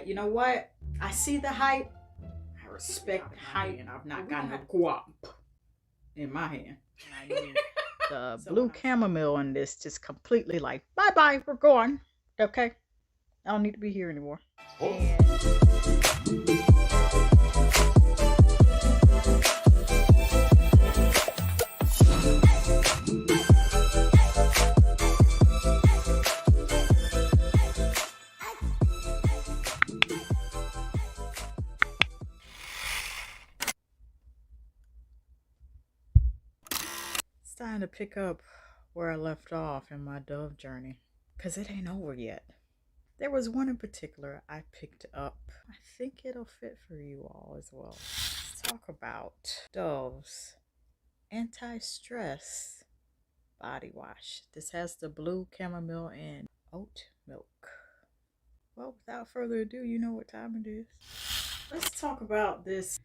You know what? I see the hype. I respect the hype, and I've not gotten a guap in my hand. The blue chamomile in this just completely like, bye-bye, we're going. Okay? I don't need to be here anymore. And it's time to pick up where I left off in my Dove journey, because it ain't over yet. There was one in particular I picked up. I think it'll fit for you all as well. Let's talk about Dove's anti-stress body wash. This has the blue chamomile and oat milk. Well, without further ado, you know what time it is. Let's talk about this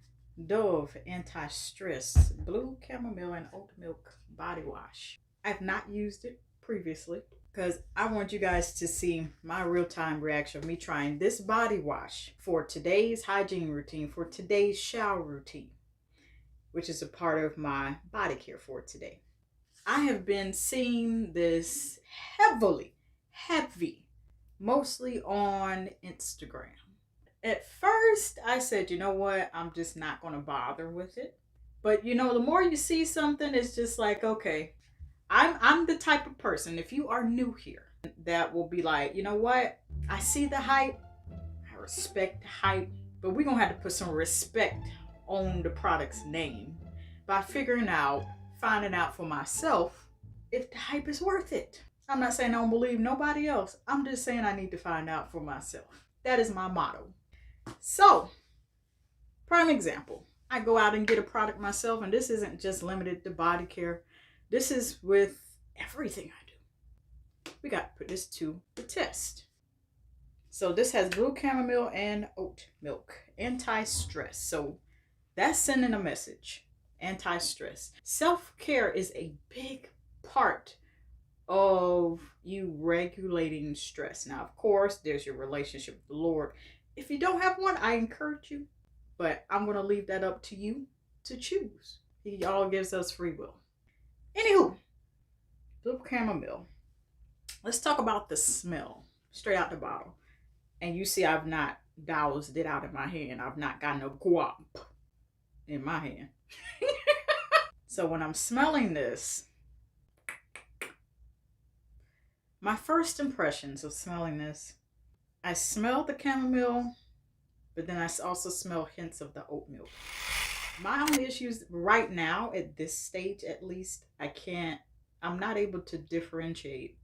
Dove anti-stress blue chamomile and oat milk body wash. I've not used it previously because I want you guys to see my real-time reaction of me trying this body wash for today's hygiene routine, for today's shower routine, which is a part of my body care for today. I have been seeing this heavy, mostly on Instagram. At first, I said, you know what? I'm just not going to bother with it. But, you know, the more you see something, it's just like, okay, I'm the type of person, if you are new here, that will be like, you know what? I see the hype. I respect the hype. But we're going to have to put some respect on the product's name by finding out for myself if the hype is worth it. I'm not saying I don't believe nobody else. I'm just saying I need to find out for myself. That is my motto. So, prime example. I go out and get a product myself, and this isn't just limited to body care. This is with everything I do. We got to put this to the test. So this has blue chamomile and oat milk. Anti-stress. So that's sending a message. Anti-stress. Self-care is a big part of you regulating stress. Now, of course, there's your relationship with the Lord. If you don't have one, I encourage you. But I'm going to leave that up to you to choose. He all gives us free will. Anywho, blue chamomile. Let's talk about the smell straight out the bottle. And you see I've not doused it out in my hand. I've not gotten a guap in my hand. So when I'm smelling this, my first impressions of smelling this, I smell the chamomile, but then I also smell hints of the oat milk. My only issues right now, at this stage at least, I'm not able to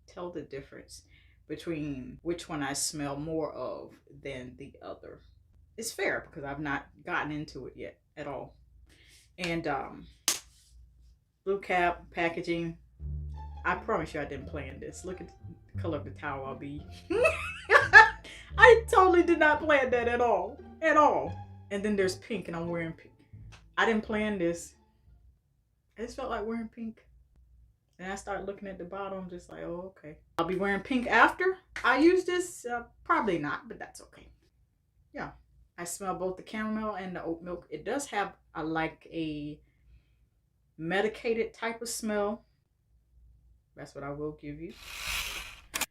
tell the difference between which one I smell more of than the other. It's fair because I've not gotten into it yet at all. And blue cap, packaging. I promise you I didn't plan this. Look at the color of the towel I'll be. I totally did not plan that at all. At all. And then there's pink and I'm wearing pink. I didn't plan this. I just felt like wearing pink. And I started looking at the bottle. I'm just like, oh, okay. I'll be wearing pink after I use this. Probably not, but that's okay. Yeah. I smell both the chamomile and the oat milk. It does have a medicated type of smell. That's what I will give you.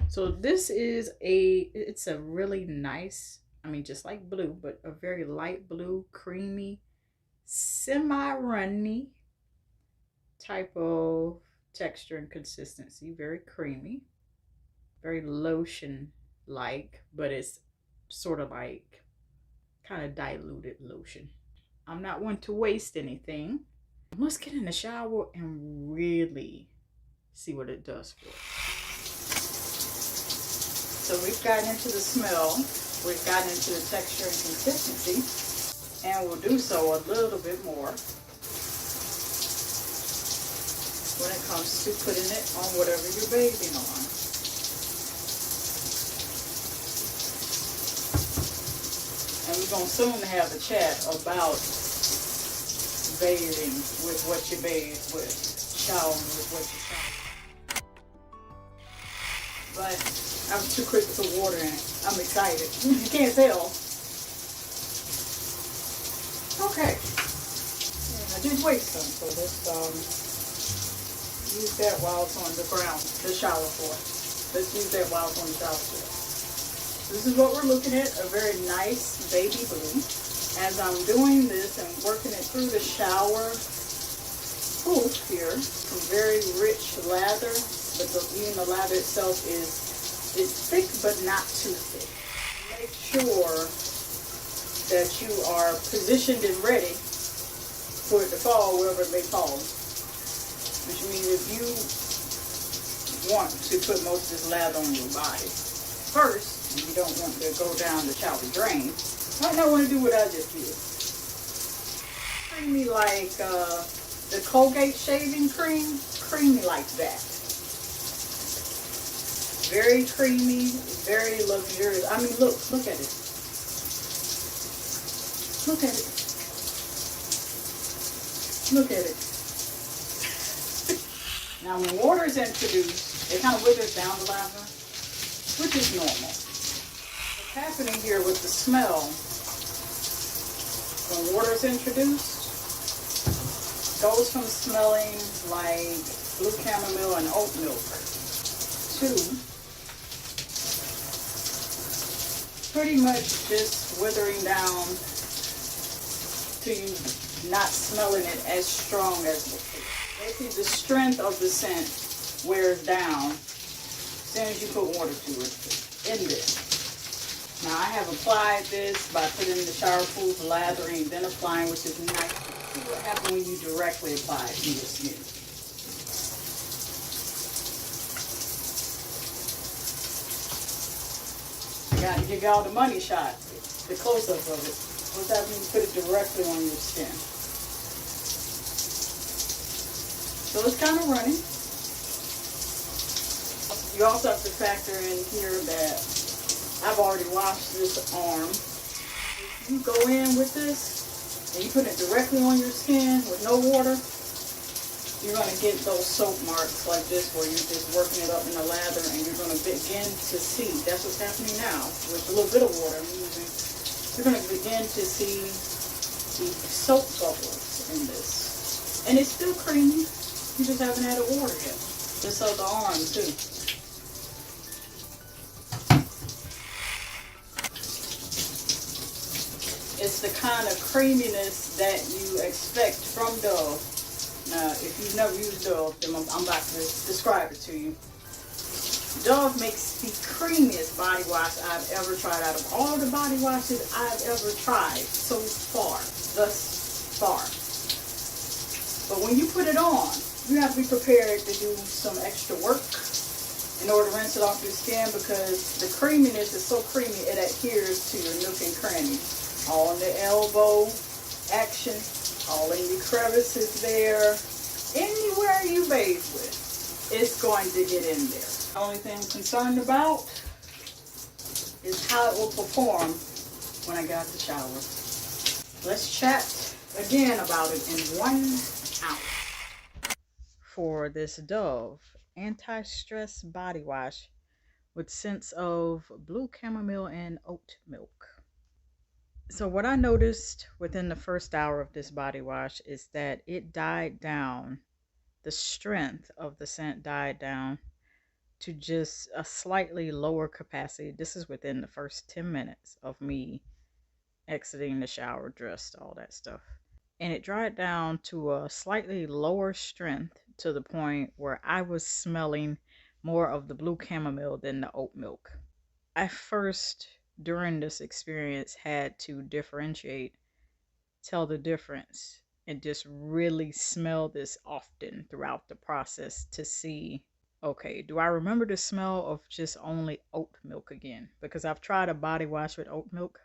So this is it's a really nice, just like blue, but a very light blue, creamy, semi-runny type of texture and consistency. Very creamy, very lotion-like, but it's sort of like kind of diluted lotion. I'm not one to waste anything. Let's get in the shower and really see what it does for us. So we've gotten into the smell, we've gotten into the texture and consistency, and we'll do so a little bit more when it comes to putting it on whatever you're bathing on. And we're going to soon have a chat about bathing with what you bathe with, showering with what you shower. But I'm too quick to put water in it. I'm excited. You can't tell. waste some. So let's use that while it's on the ground, the shower floor. Let's use that while it's on the shower floor. This is what we're looking at, a very nice baby blue. As I'm doing this and working it through the shower proof here, some very rich lather, but even the lather itself is thick but not too thick. Make sure that you are positioned and ready for it to fall wherever it may fall. Which means if you want to put most of this lather on your body first, you don't want to go down the shower drain, you might not want to do what I just did. Creamy like the Colgate shaving cream, creamy like that. Very creamy, very luxurious. I mean, look at it. Look at it. Look at it. Now, when water is introduced, it kind of withers down the lather, which is normal. What's happening here with the smell, when water is introduced, goes from smelling like blue chamomile and oat milk to pretty much just withering down to you not smelling it as strong as before. Basically, the strength of the scent wears down as soon as you put water to it in this. Now, I have applied this by putting the shower proof, lathering, then applying, which is nice. See what happens when you directly apply it to your skin. You got the money shot, the close-up of it. What's happening when you put it directly on your skin? So it's kind of running. You also have to factor in here that I've already washed this arm. If you go in with this and you put it directly on your skin with no water, you're going to get those soap marks like this where you're just working it up in the lather and you're going to begin to see. That's what's happening now with a little bit of water I'm using. You're going to begin to see the soap bubbles in this. And it's still creamy. You just haven't added water yet. This other arm too. It's the kind of creaminess that you expect from Dove. Now, if you've never used Dove, then I'm about to describe it to you. Dove makes the creamiest body wash I've ever tried. Out of all the body washes I've ever tried so far, thus far. But when you put it on, you have to be prepared to do some extra work in order to rinse it off your skin, because the creaminess is so creamy it adheres to your nook and cranny. All in the elbow action, all in your crevices there. Anywhere you bathe with, it's going to get in there. The only thing I'm concerned about is how it will perform when I get out the shower. Let's chat again about it in 1 hour. For this Dove anti-stress body wash with scents of blue chamomile and oat milk. So what I noticed within the first hour of this body wash is that it died down. The strength of the scent died down to just a slightly lower capacity. This is within the first 10 minutes of me exiting the shower, dressed, all that stuff. And it dried down to a slightly lower strength to the point where I was smelling more of the blue chamomile than the oat milk. I first, during this experience, had to differentiate, tell the difference, and just really smell this often throughout the process to see, okay, do I remember the smell of just only oat milk again? Because I've tried a body wash with oat milk.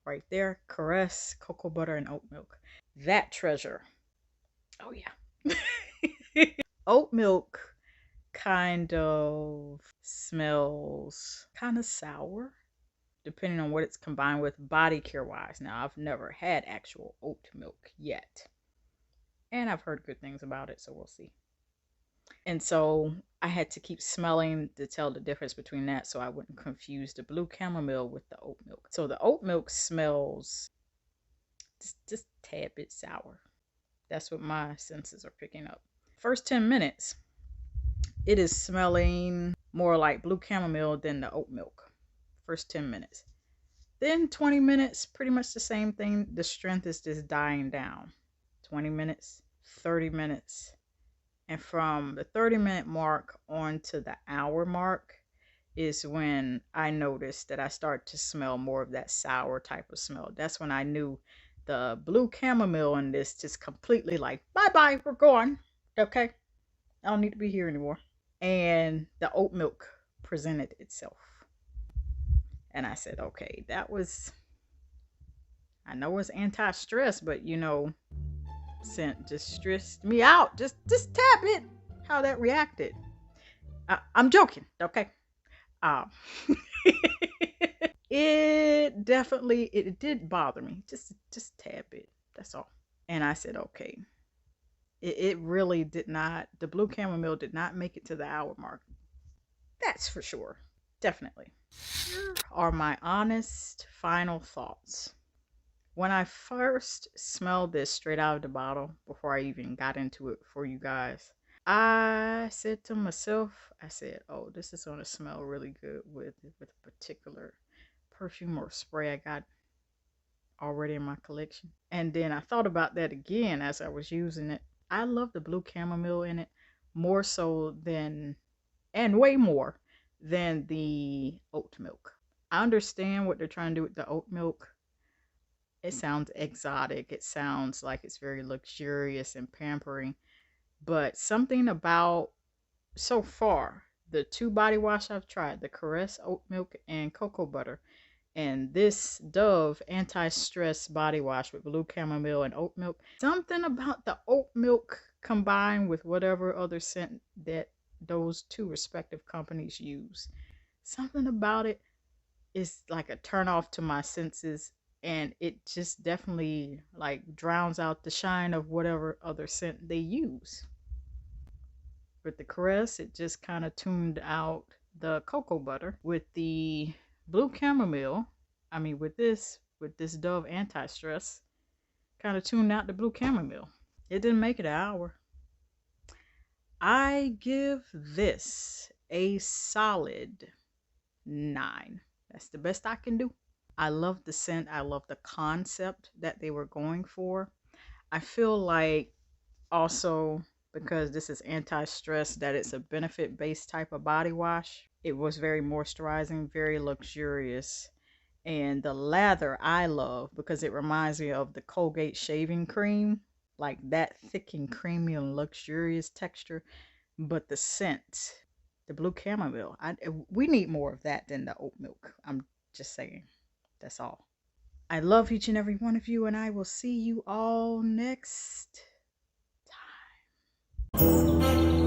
Right there, Caress, cocoa butter, and oat milk. That treasure. Oh yeah. Oat milk kind of smells kind of sour, depending on what it's combined with body care wise. Now, I've never had actual oat milk yet, and I've heard good things about it, so we'll see. And so I had to keep smelling to tell the difference between that so I wouldn't confuse the blue chamomile with the oat milk. So the oat milk smells just a tad bit sour. That's what my senses are picking up. First 10 minutes, it is smelling more like blue chamomile than the oat milk. First 10 minutes. Then 20 minutes, pretty much the same thing. The strength is just dying down. 20 minutes, 30 minutes. And from the 30-minute mark on to the hour mark is when I noticed that I started to smell more of that sour type of smell. That's when I knew the blue chamomile in this just completely like, bye-bye, we're gone. Okay? I don't need to be here anymore. And the oat milk presented itself. And I said, okay, that was, I know it's anti-stress, but you know, scent just stressed me out. Just tap it. How that reacted. I'm joking, okay? It definitely, it did bother me. Just tad bit. That's all. And I said, okay. It really did not, the blue chamomile did not make it to the hour mark. That's for sure. Definitely. Here are my honest final thoughts. When I first smelled this straight out of the bottle, before I even got into it for you guys, I said to myself, I said, oh, this is going to smell really good with a particular perfume or spray I got already in my collection. And then I thought about that again as I was using it. I love the blue chamomile in it more so than, and way more than the oat milk. I understand what they're trying to do with the oat milk. It sounds exotic. It sounds like it's very luxurious and pampering. But something about, so far, the 2 body wash I've tried, the Caress oat milk and cocoa butter, and this Dove anti-stress body wash with blue chamomile and oat milk, something about the oat milk combined with whatever other scent that those 2 respective companies use, something about it is like a turn off to my senses, and it just definitely like drowns out the shine of whatever other scent they use. With the Caress, it just kind of tuned out the cocoa butter. With the blue chamomile, I mean with this Dove anti-stress, kind of tuned out the blue chamomile. It didn't make it an hour. I give this a solid 9. That's the best I can do. I love the scent. I love the concept that they were going for. I feel like also, because this is anti-stress, that it's a benefit-based type of body wash. It was very moisturizing, very luxurious. And the lather I love because it reminds me of the Colgate shaving cream, like that thick and creamy and luxurious texture. But the scent, the blue chamomile, we need more of that than the oat milk. I'm just saying. That's all. I love each and every one of you, and I will see you all next time.